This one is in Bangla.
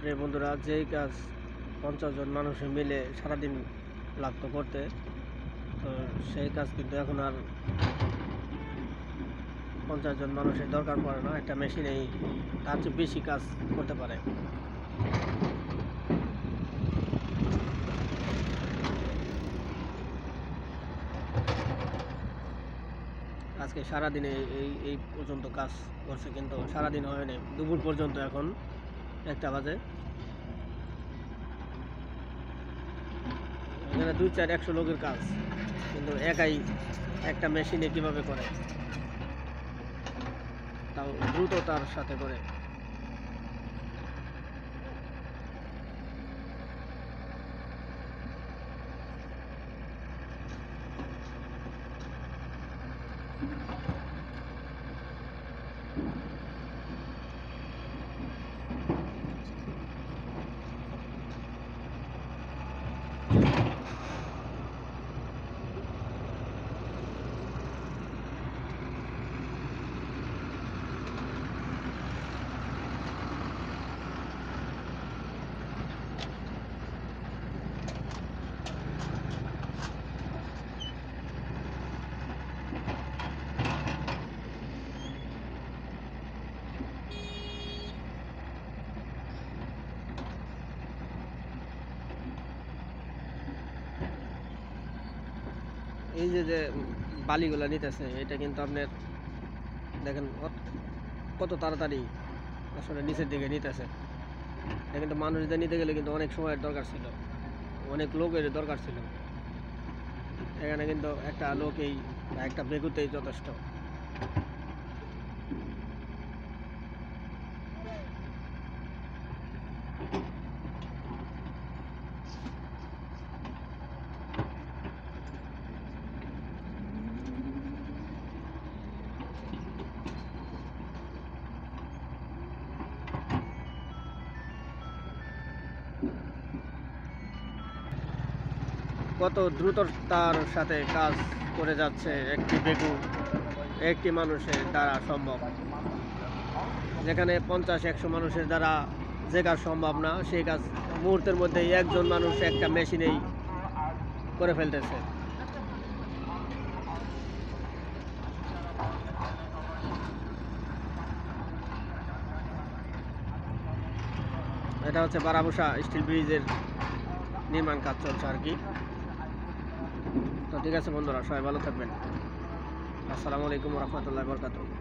প্রিয় বন্ধুরা, যেই কাজ 50 জন মানুষে মিলে সারাদিন লাগতো করতে, তো সেই কাজ কিন্তু এখন আর 50 জন মানুষের দরকার পড়ে না। একটা মেশিনেই তার চেয়ে বেশি কাজ করতে পারে। আজকে সারাদিনে এই পর্যন্ত কাজ করছে, কিন্তু সারাদিন হয়নি, দুপুর পর্যন্ত। এখন 1টা বাজে। এখানে 2-4-100 লোকের কাজ, কিন্তু একাই একটা মেশিনে কিভাবে করে, তাও দ্রুততার সাথে করে। এই যে বালিগুলা নিতেছে, এটা কিন্তু আপনার দেখেন কত তাড়াতাড়ি আসলে নিচের দিকে নিতেছে। এটা কিন্তু মানুষদের নিতে গেলে কিন্তু অনেক সময়ের দরকার ছিল, অনেক লোকের দরকার ছিল। এখানে কিন্তু একটা লোকেই বা একটা বেগুতেই যথেষ্ট। কত দ্রুততার সাথে কাজ করে যাচ্ছে একটি বেগু একটি মানুষের দ্বারা সম্ভব। যেখানে 50-100 মানুষের দ্বারা যে কাজ সম্ভব না, সেই কাজ মুহূর্তের মধ্যেই একজন মানুষ একটা মেশিনেই করে ফেলতেছে। এটা হচ্ছে বারাবসা স্টিল ব্রিজের নির্মাণ কাজ চলছে আর কি। তো ঠিক আছে বন্ধুরা, সবাই ভালো থাকবেন। আসসালামু আলাইকুম ওয়া রাহমাতুল্লাহি ওয়া বারাকাতুহু।